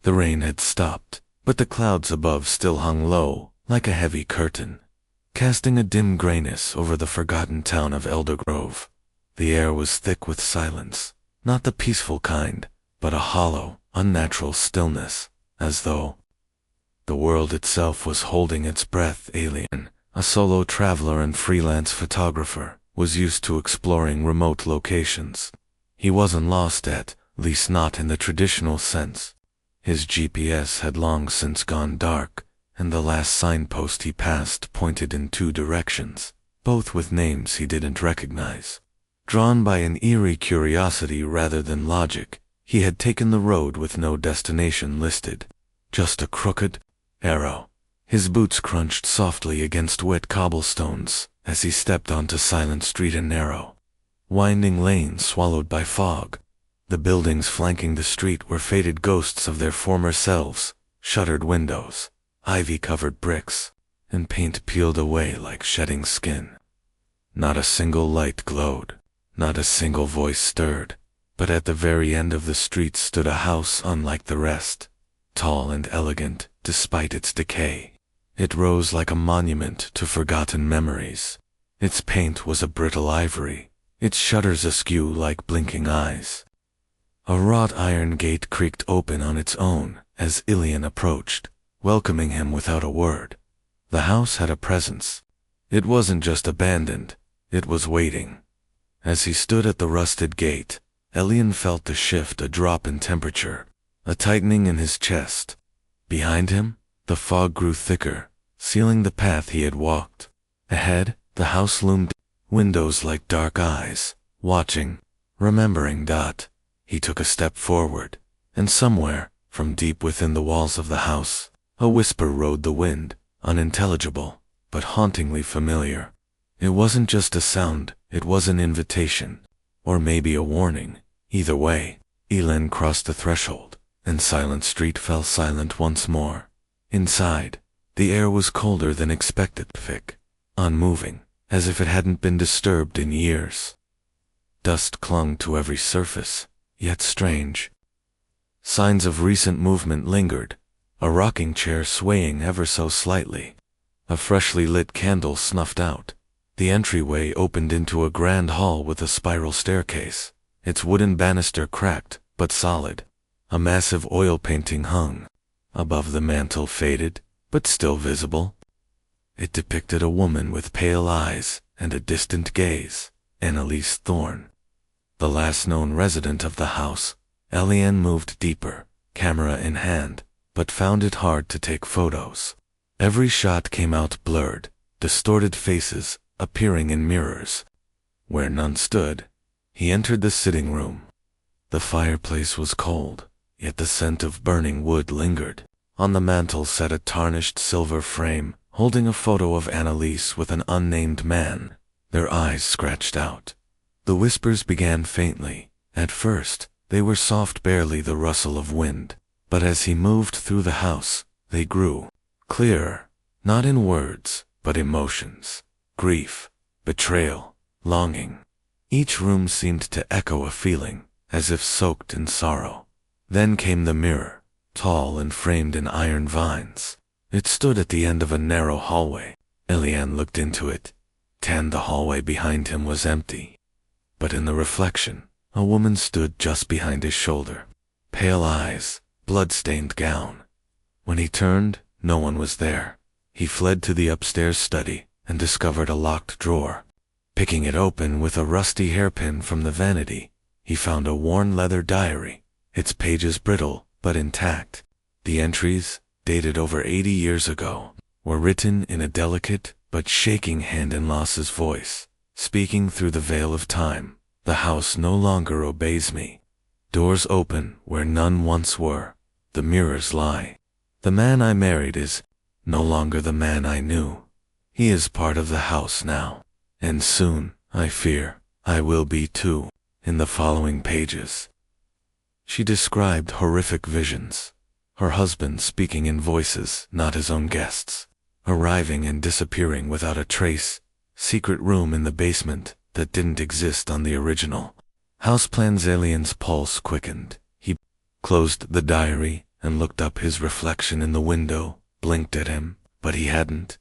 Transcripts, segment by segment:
The rain had stopped, but the clouds above still hung low, like a heavy curtain, casting a dim grayness over the forgotten town of Elder Grove. The air was thick with silence, not the peaceful kind, but a hollow, unnatural stillness, as though the world itself was holding its breath. Alien, a solo traveler and freelance photographer, was used to exploring remote locations. He wasn't lost at least not in the traditional sense. His GPS had long since gone dark, and the last signpost he passed pointed in two directions, both with names he didn't recognize. Drawn by an eerie curiosity rather than logic, he had taken the road with no destination listed, just a crooked arrow. His boots crunched softly against wet cobblestones as he stepped onto silent street and narrow, winding lanes swallowed by fog. The buildings flanking the street were faded ghosts of their former selves, shuttered windows, ivy-covered bricks, and paint peeled away like shedding skin. Not a single light glowed, not a single voice stirred, but at the very end of the street stood a house unlike the rest, tall and elegant despite its decay. It rose like a monument to forgotten memories. Its paint was a brittle ivory, its shutters askew like blinking eyes. A wrought iron gate creaked open on its own as Ilian approached, welcoming him without a word. The house had a presence. It wasn't just abandoned, it was waiting. As he stood at the rusted gate, Ilian felt the shift, a drop in temperature, a tightening in his chest. Behind him, the fog grew thicker, sealing the path he had walked. Ahead, the house loomed, windows like dark eyes, watching, remembering. He took a step forward, and somewhere, from deep within the walls of the house, a whisper rode the wind, unintelligible, but hauntingly familiar. It wasn't just a sound, it was an invitation, or maybe a warning. Either way, Ilian crossed the threshold, and Silent Street fell silent once more. Inside, the air was colder than expected, thick, unmoving, as if it hadn't been disturbed in years. Dust clung to every surface, yet strange. Signs of recent movement lingered, a rocking chair swaying ever so slightly. A freshly lit candle snuffed out. The entryway opened into a grand hall with a spiral staircase, its wooden banister cracked but solid. A massive oil painting hung above the mantel, faded but still visible. It depicted a woman with pale eyes and a distant gaze, Annalise Thorne. The last known resident of the house. Ilian moved deeper, camera in hand, but found it hard to take photos. Every shot came out blurred, distorted faces appearing in mirrors. Where none stood, he entered the sitting room. The fireplace was cold, yet the scent of burning wood lingered. On the mantel sat a tarnished silver frame, holding a photo of Annalise with an unnamed man, their eyes scratched out. The whispers began faintly. At first, they were soft, barely the rustle of wind, but as he moved through the house, they grew clearer, not in words, but emotions, grief, betrayal, longing. Each room seemed to echo a feeling, as if soaked in sorrow. Then came the mirror, tall and framed in iron vines. It stood at the end of a narrow hallway. Ilian looked into it. The hallway behind him was empty. But in the reflection, a woman stood just behind his shoulder. Pale eyes, blood-stained gown. When he turned, no one was there. He fled to the upstairs study and discovered a locked drawer. Picking it open with a rusty hairpin from the vanity, he found a worn leather diary, its pages brittle but intact. The entries, dated over 80 years ago, were written in a delicate but shaking hand. In Loss's voice, speaking through the veil of time. The house no longer obeys me. Doors open where none once were. The mirrors lie. The man I married is no longer the man I knew. He is part of the house now. And soon, I fear, I will be too. In the following pages, she described horrific visions. Her husband speaking in voices not his own guests, arriving and disappearing without a trace. Secret room in the basement that didn't exist on the original. House plans. Ilian's pulse quickened. He closed the diary and looked up. His reflection in the window blinked at him, but he hadn't.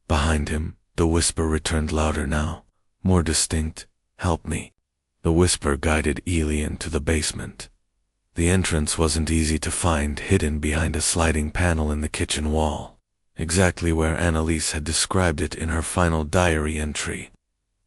Behind him, the whisper returned louder now, more distinct. "Help me." The whisper guided Elian to the basement. The entrance wasn't easy to find, hidden behind a sliding panel in the kitchen wall, exactly where Annalise had described it in her final diary entry.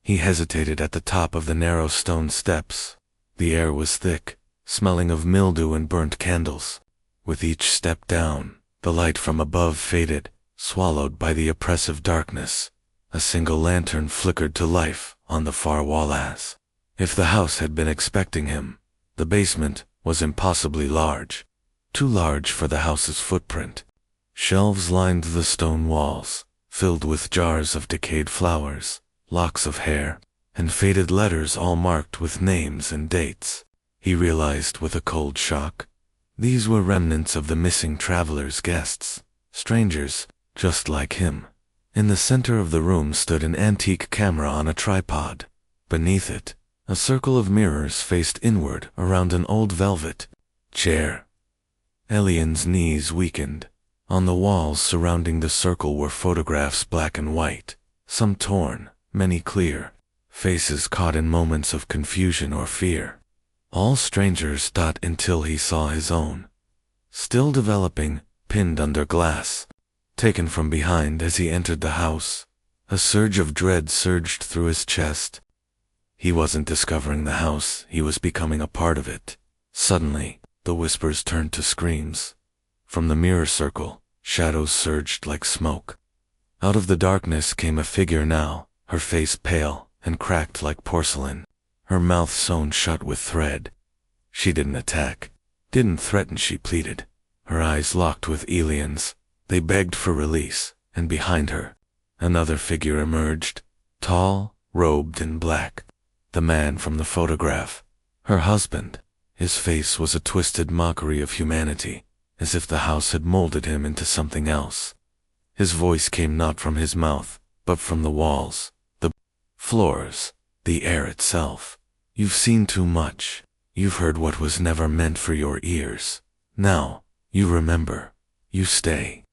He hesitated at the top of the narrow stone steps. The air was thick, smelling of mildew and burnt candles. With each step down, the light from above faded, swallowed by the oppressive darkness. A single lantern flickered to life on the far wall. As if the house had been expecting him, the basement was impossibly large, too large for the house's footprint. Shelves lined the stone walls, filled with jars of decayed flowers, locks of hair, and faded letters, all marked with names and dates. He realized with a cold shock, these were remnants of the missing travelers' guests, strangers just like him. In the center of the room stood an antique camera on a tripod. Beneath it, a circle of mirrors faced inward around an old velvet chair. Elian's knees weakened. On the walls surrounding the circle were photographs, black and white, some torn, many clear, faces caught in moments of confusion or fear. All strangers. Until he saw his own, still developing, pinned under glass, taken from behind as he entered the house. A surge of dread surged through his chest. He wasn't discovering the house, he was becoming a part of it. Suddenly, the whispers turned to screams. From the mirror circle, shadows surged like smoke. Out of the darkness came a figure now, her face pale and cracked like porcelain, her mouth sewn shut with thread. She didn't attack, didn't threaten, she pleaded. Her eyes locked with Elian's. They begged for release, and behind her, another figure emerged, tall, robed in black. The man from the photograph, her husband. His face was a twisted mockery of humanity, as if the house had molded him into something else. His voice came not from his mouth, but from the walls, the floors, the air itself. "You've seen too much. You've heard what was never meant for your ears. Now, you remember. You stay."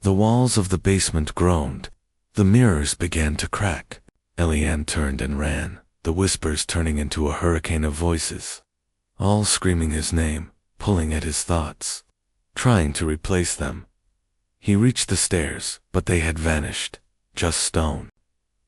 The walls of the basement groaned. The mirrors began to crack. Elian turned and ran, the whispers turning into a hurricane of voices, all screaming his name, pulling at his thoughts, trying to replace them. He reached the stairs, but they had vanished. Just stone.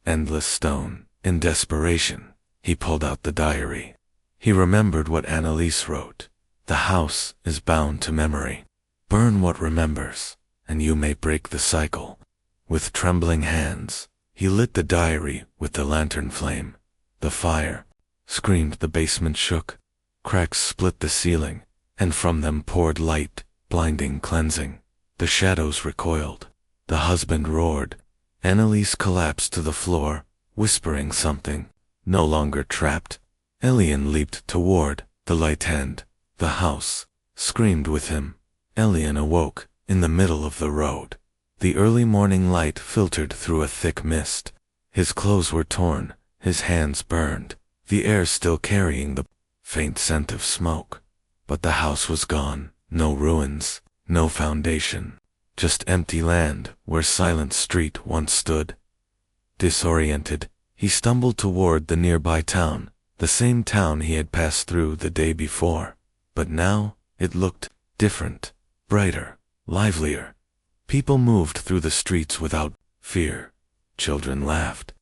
Endless stone. In desperation, he pulled out the diary. He remembered what Annalise wrote. "The house is bound to memory. Burn what remembers, and you may break the cycle." With trembling hands, he lit the diary with the lantern flame. The fire screamed, the basement shook. Cracks split the ceiling, and from them poured light, blinding, cleansing. The shadows recoiled. The husband roared. Annalise collapsed to the floor, whispering something. No longer trapped, Elian leaped toward the light hand. The house screamed with him. Elian awoke in the middle of the road. The early morning light filtered through a thick mist. His clothes were torn, his hands burned, the air still carrying the faint scent of smoke. But the house was gone. No ruins, no foundation, just empty land where Silent Street once stood. Disoriented, he stumbled toward the nearby town, the same town he had passed through the day before. But now, it looked different, brighter, livelier. People moved through the streets without fear. Children laughed.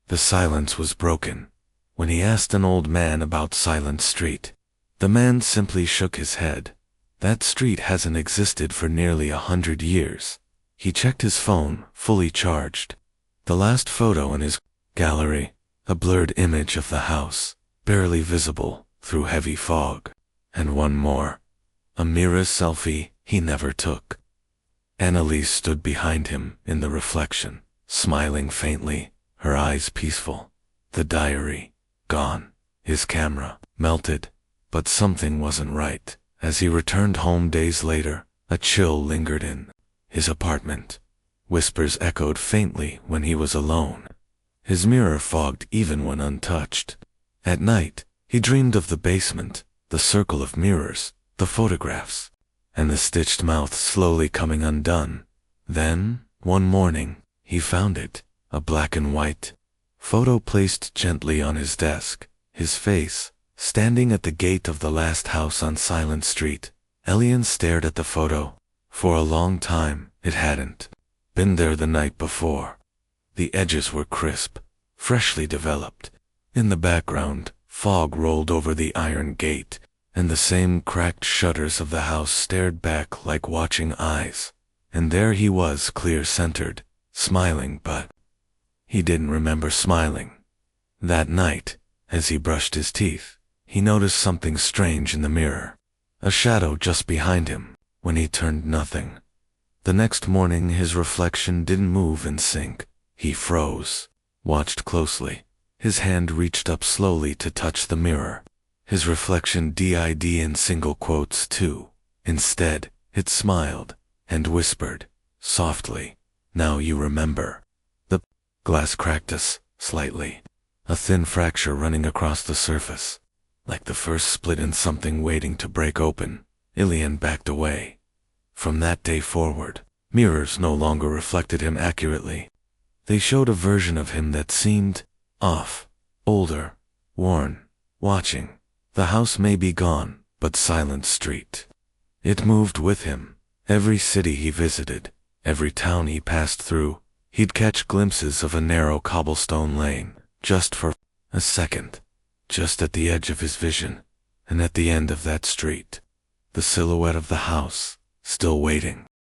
The silence was broken. When he asked an old man about Silent Street, the man simply shook his head. That street hasn't existed for nearly 100 years. He checked his phone, fully charged. The last photo in his gallery, a blurred image of the house, barely visible through heavy fog. And one more, a mirror selfie he never took. Annalise stood behind him in the reflection, smiling faintly, her eyes peaceful. The diary, gone. His camera, melted. But something wasn't right. As he returned home days later, a chill lingered in his apartment. Whispers echoed faintly when he was alone. His mirror fogged even when untouched. At night, he dreamed of the basement, the circle of mirrors, the photographs. and the stitched mouth slowly coming undone. Then, one morning, he found it, a black and white photo placed gently on his desk, his face, standing at the gate of the last house on Silent Street. Elian stared at the photo. For a long time, it hadn't been there the night before. The edges were crisp, freshly developed. In the background, fog rolled over the iron gate, and the same cracked shutters of the house stared back like watching eyes. And there he was, clear-centered, smiling, but he didn't remember smiling. That night, as he brushed his teeth, he noticed something strange in the mirror. A shadow just behind him. When he turned, nothing. The next morning his reflection didn't move in sync. He froze, watched closely. His hand reached up slowly to touch the mirror. His reflection did in single quotes too. Instead, it smiled and whispered, softly, "Now you remember." The glass cracked slightly, a thin fracture running across the surface. Like the first split in something waiting to break open, Elian backed away. From that day forward, mirrors no longer reflected him accurately. They showed a version of him that seemed off, older, worn, watching. The house may be gone, but Silent Street, it moved with him. Every city he visited, every town he passed through, he'd catch glimpses of a narrow cobblestone lane, just for a second, just at the edge of his vision, and at the end of that street, the silhouette of the house, still waiting.